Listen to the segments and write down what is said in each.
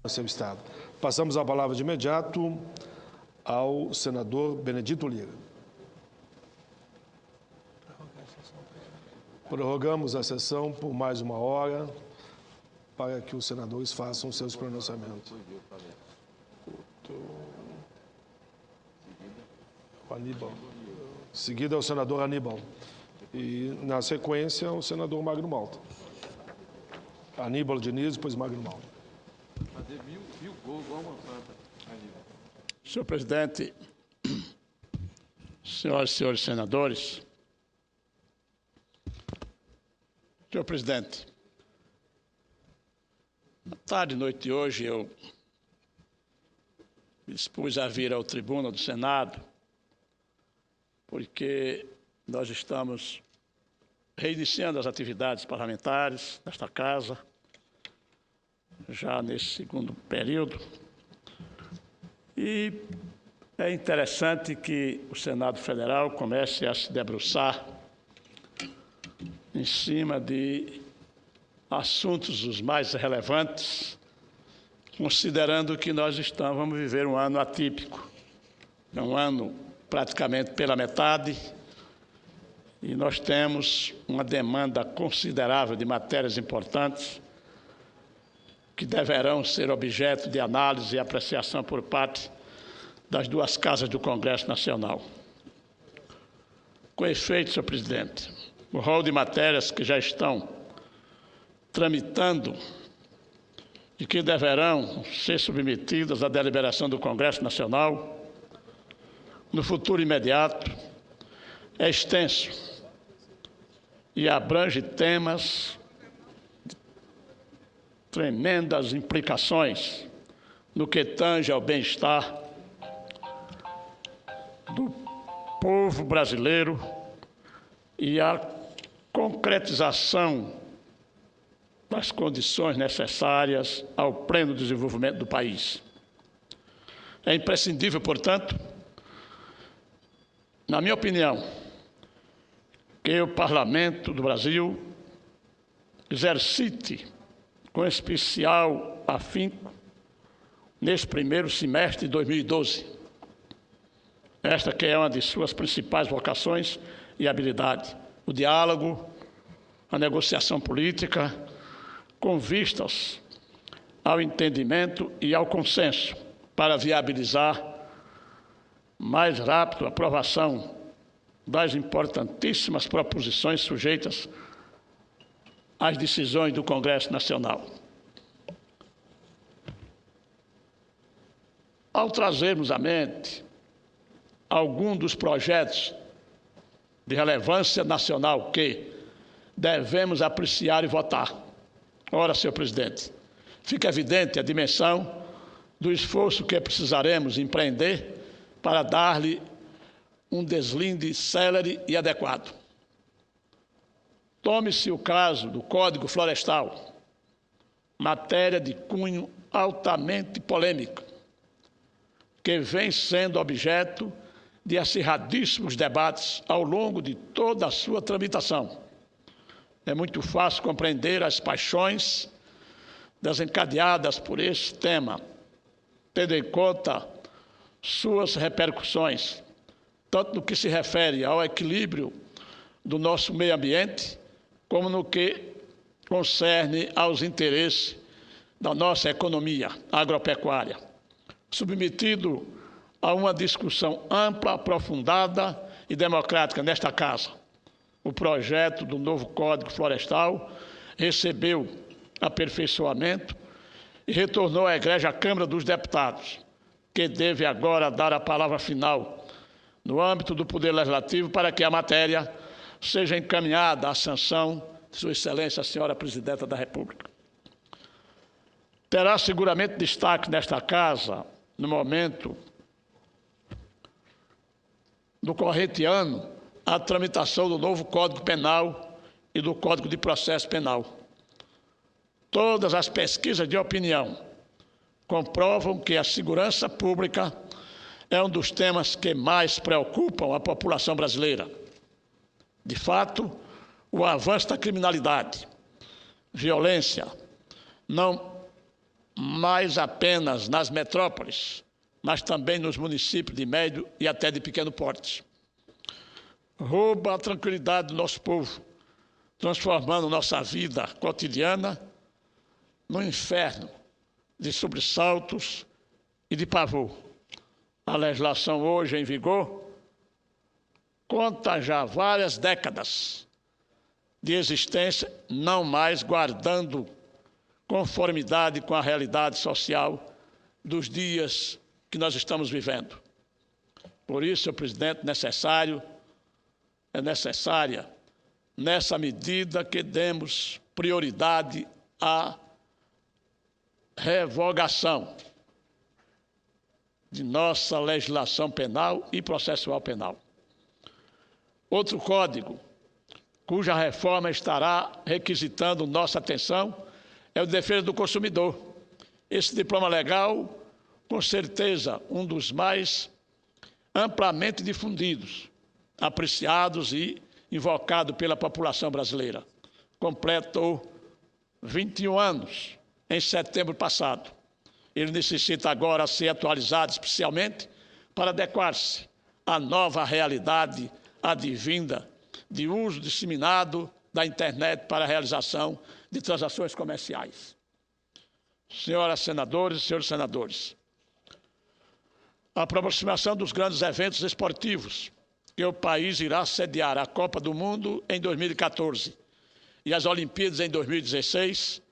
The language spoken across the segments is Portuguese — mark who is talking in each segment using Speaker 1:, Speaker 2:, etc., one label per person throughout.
Speaker 1: seu estado. Passamos a palavra de imediato ao senador Benedito Lira. Prorrogamos a sessão por mais 1 hora para que os senadores façam seus pronunciamentos. O Aníbal. Em seguida é o senador Aníbal. E, na sequência, o senador Magno Malta. Aníbal Diniz, depois Magno Malta.
Speaker 2: Senhor presidente, senhoras e senhores senadores, senhor presidente, à tarde e noite de hoje eu me dispus a vir ao tribuna do Senado porque nós estamos reiniciando as atividades parlamentares desta Casa, já nesse segundo período. E é interessante que o Senado Federal comece a se debruçar em cima de assuntos os mais relevantes, considerando que nós vamos viver um ano atípico. É um ano praticamente pela metade, e nós temos uma demanda considerável de matérias importantes que deverão ser objeto de análise e apreciação por parte das duas casas do Congresso Nacional. Com efeito, senhor presidente, o rol de matérias que já estão tramitando e que deverão ser submetidas à deliberação do Congresso Nacional no futuro imediato é extenso e abrange temas de tremendas implicações no que tange ao bem-estar do povo brasileiro e à concretização das condições necessárias ao pleno desenvolvimento do país. É imprescindível, portanto, na minha opinião, que o Parlamento do Brasil exercite com especial afinco neste primeiro semestre de 2012. Esta que é uma de suas principais vocações e habilidades, o diálogo, a negociação política, com vistas ao entendimento e ao consenso, para viabilizar mais rápido a aprovação das importantíssimas proposições sujeitas às decisões do Congresso Nacional. Ao trazermos à mente algum dos projetos de relevância nacional que devemos apreciar e votar, ora, senhor presidente, fica evidente a dimensão do esforço que precisaremos empreender para dar-lhe um deslinde célere e adequado. Tome-se o caso do Código Florestal, matéria de cunho altamente polêmico, que vem sendo objeto de acirradíssimos debates ao longo de toda a sua tramitação. É muito fácil compreender as paixões desencadeadas por esse tema, tendo em conta suas repercussões, tanto no que se refere ao equilíbrio do nosso meio ambiente, como no que concerne aos interesses da nossa economia agropecuária, submetido a uma discussão ampla, aprofundada e democrática nesta Casa. O projeto do novo Código Florestal recebeu aperfeiçoamento e retornou à egrégia Câmara dos Deputados, que deve agora dar a palavra final no âmbito do Poder Legislativo para que a matéria seja encaminhada à sanção de Sua Excelência, a Senhora Presidenta da República. Terá seguramente destaque nesta Casa, no momento do corrente ano, a tramitação do novo Código Penal e do Código de Processo Penal. Todas as pesquisas de opinião comprovam que a segurança pública é um dos temas que mais preocupam a população brasileira. De fato, o avanço da criminalidade, violência, não mais apenas nas metrópoles, mas também nos municípios de médio e até de pequeno porte. Rouba a tranquilidade do nosso povo, transformando nossa vida cotidiana num inferno de sobressaltos e de pavor. A legislação hoje em vigor conta já várias décadas de existência, não mais guardando conformidade com a realidade social dos dias que nós estamos vivendo. Por isso, senhor presidente, é necessária, nessa medida, que demos prioridade à revogação de nossa legislação penal e processual penal. Outro código, cuja reforma estará requisitando nossa atenção, é o de defesa do consumidor. Esse diploma legal, com certeza, um dos mais amplamente difundidos, apreciados e invocado pela população brasileira. Completou 21 anos em setembro passado. Ele necessita agora ser atualizado especialmente para adequar-se à nova realidade advinda de uso disseminado da internet para a realização de transações comerciais. Senhoras senadoras e senhores senadores, a aproximação dos grandes eventos esportivos que o país irá sediar, a Copa do Mundo em 2014 e as Olimpíadas em 2016,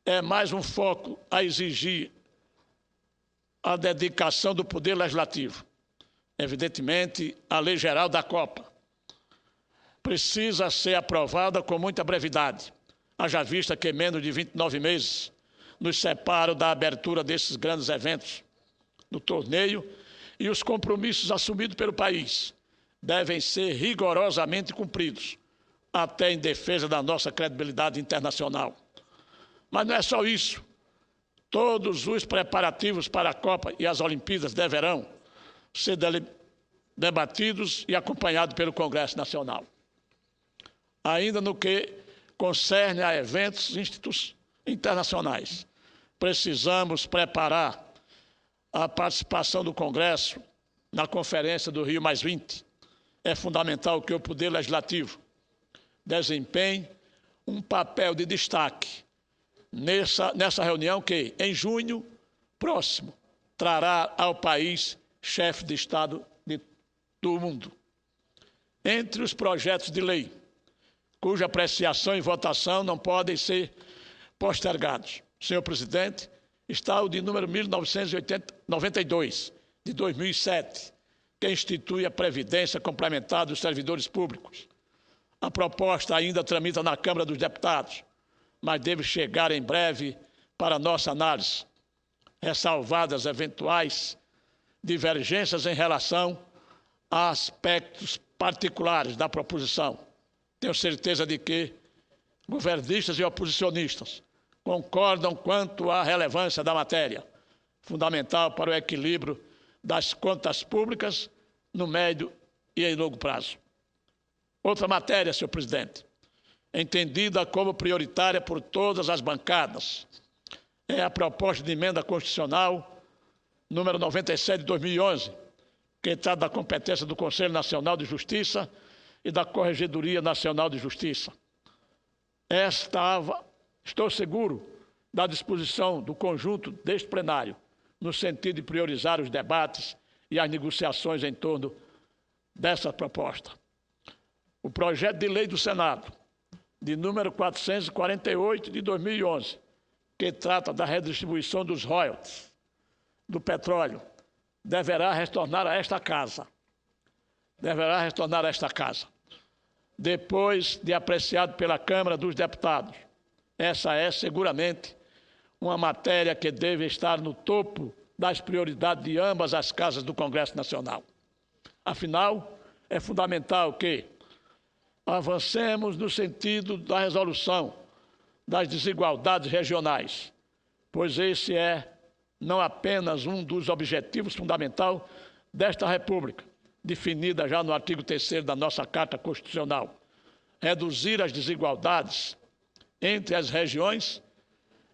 Speaker 2: é mais um foco a exigir a dedicação do Poder Legislativo. Evidentemente, a Lei Geral da Copa precisa ser aprovada com muita brevidade, haja vista que menos de 29 meses nos separam da abertura desses grandes eventos no torneio e os compromissos assumidos pelo país devem ser rigorosamente cumpridos, até em defesa da nossa credibilidade internacional. Mas não é só isso. Todos os preparativos para a Copa e as Olimpíadas deverão ser debatidos e acompanhados pelo Congresso Nacional. Ainda no que concerne a eventos internacionais, precisamos preparar a participação do Congresso na Conferência do Rio+20. É fundamental que o Poder Legislativo desempenhe um papel de destaque nessa reunião que, em junho próximo, trará ao país chefe de Estado do mundo. Entre os projetos de lei, cuja apreciação e votação não podem ser postergados, senhor presidente, está o de número 1992, de 2007, que institui a Previdência Complementar dos Servidores Públicos. A proposta ainda tramita na Câmara dos Deputados, mas deve chegar em breve para nossa análise, ressalvadas eventuais divergências em relação a aspectos particulares da proposição. Tenho certeza de que governistas e oposicionistas concordam quanto à relevância da matéria, fundamental para o equilíbrio das contas públicas no médio e em longo prazo. Outra matéria, senhor presidente, entendida como prioritária por todas as bancadas, é a proposta de emenda constitucional número 97 de 2011, que trata da competência do Conselho Nacional de Justiça e da Corregedoria Nacional de Justiça. Estou seguro da disposição do conjunto deste plenário, no sentido de priorizar os debates e as negociações em torno dessa proposta. O projeto de lei do Senado, de número 448 de 2011, que trata da redistribuição dos royalties do petróleo, deverá retornar a esta casa. Depois de apreciado pela Câmara dos Deputados. Essa é seguramente uma matéria que deve estar no topo das prioridades de ambas as casas do Congresso Nacional. Afinal, é fundamental que avancemos no sentido da resolução das desigualdades regionais, pois esse é não apenas um dos objetivos fundamentais desta República, definida já no artigo 3º da nossa Carta Constitucional. Reduzir as desigualdades entre as regiões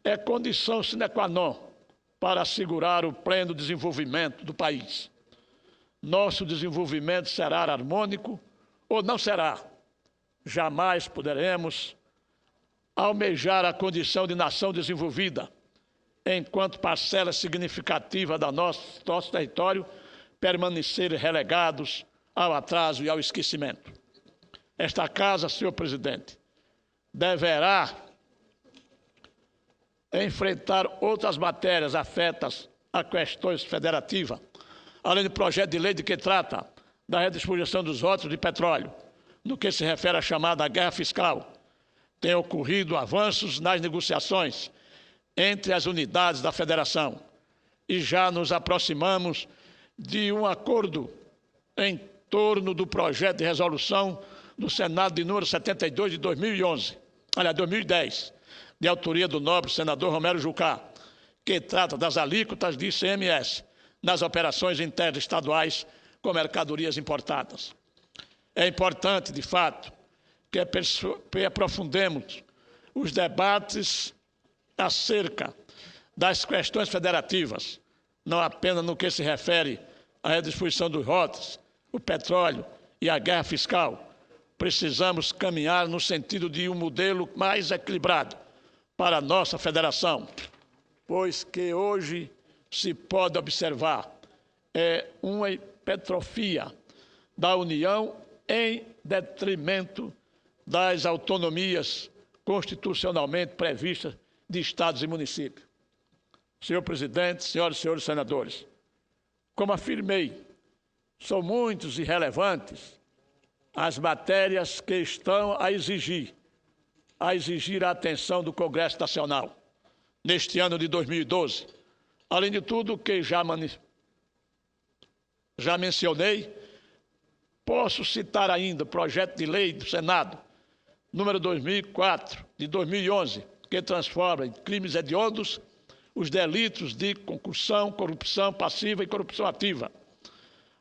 Speaker 2: é condição sine qua non para assegurar o pleno desenvolvimento do país. Nosso desenvolvimento será harmônico ou não será. Jamais poderemos almejar a condição de nação desenvolvida, enquanto parcela significativa do nosso território permanecerem relegados ao atraso e ao esquecimento. Esta Casa, senhor presidente, deverá enfrentar outras matérias afetas a questões federativas, além do projeto de lei de que trata da redistribuição dos royalties de petróleo, no que se refere à chamada guerra fiscal. Tem ocorrido avanços nas negociações entre as unidades da federação e já nos aproximamos de um acordo em torno do projeto de resolução do Senado de número 72 de 2010, de autoria do nobre senador Romero Jucá, que trata das alíquotas de ICMS nas operações interestaduais com mercadorias importadas. É importante, de fato, que aprofundemos os debates acerca das questões federativas, não apenas no que se refere à redistribuição dos royalties, o petróleo e a guerra fiscal. Precisamos caminhar no sentido de um modelo mais equilibrado para a nossa federação, pois que hoje se pode observar uma hipertrofia da União em detrimento das autonomias constitucionalmente previstas de estados e municípios. Senhor presidente, senhoras e senhores senadores, como afirmei, são muitos e relevantes as matérias que estão a exigir a atenção do Congresso Nacional neste ano de 2012. Além de tudo que já mencionei, posso citar ainda o projeto de lei do Senado, número 2004, de 2011, que transforma em crimes hediondos os delitos de concussão, corrupção passiva e corrupção ativa,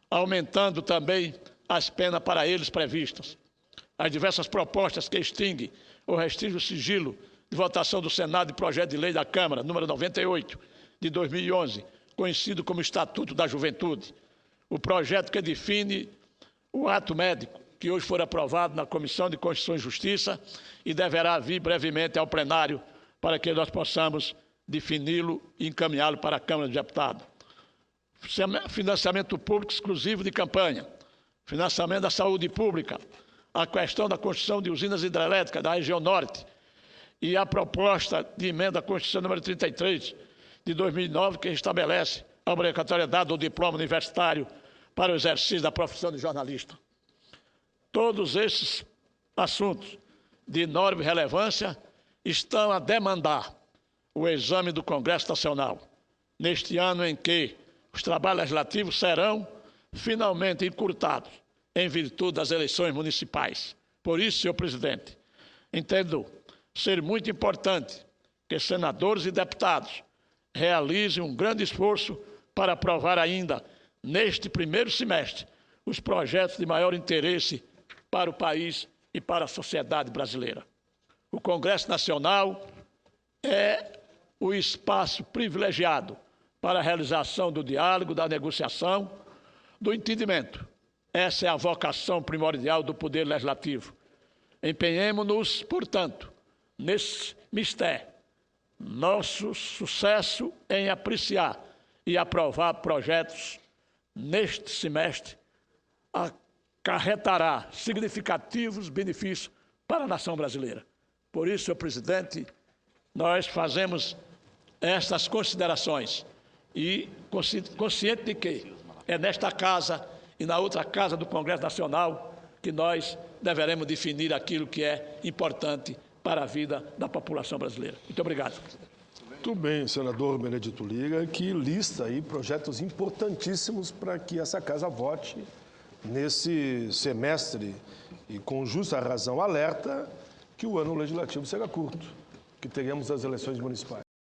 Speaker 2: aumentando também as penas para eles previstas. As diversas propostas que extinguem ou restringem o sigilo de votação do Senado e projeto de lei da Câmara, número 98, de 2011, conhecido como Estatuto da Juventude. O projeto que define o ato médico, que hoje foi aprovado na Comissão de Constituição e Justiça e deverá vir brevemente ao plenário para que nós possamos defini-lo e encaminhá-lo para a Câmara dos Deputados. Financiamento público exclusivo de campanha, financiamento da saúde pública, a questão da construção de usinas hidrelétricas da região norte e a proposta de emenda à Constituição número 33 de 2009, que estabelece a obrigatoriedade do diploma universitário para o exercício da profissão de jornalista. Todos esses assuntos de enorme relevância estão a demandar o exame do Congresso Nacional, neste ano em que os trabalhos legislativos serão finalmente encurtados em virtude das eleições municipais. Por isso, senhor presidente, entendo ser muito importante que senadores e deputados realizem um grande esforço para aprovar ainda neste primeiro semestre os projetos de maior interesse para o país e para a sociedade brasileira. O Congresso Nacional é o espaço privilegiado para a realização do diálogo, da negociação, do entendimento. Essa é a vocação primordial do Poder Legislativo. Empenhemo-nos, portanto, nesse mistério, nosso sucesso em apreciar e aprovar projetos neste semestre acarretará significativos benefícios para a nação brasileira. Por isso, senhor presidente, nós fazemos estas considerações e consciente de que é nesta casa e na outra casa do Congresso Nacional que nós deveremos definir aquilo que é importante para a vida da população brasileira. Muito obrigado.
Speaker 1: Muito bem, senador Benedito Liga, que lista aí projetos importantíssimos para que essa casa vote nesse semestre e com justa razão alerta que o ano legislativo será curto, que teremos as eleições municipais.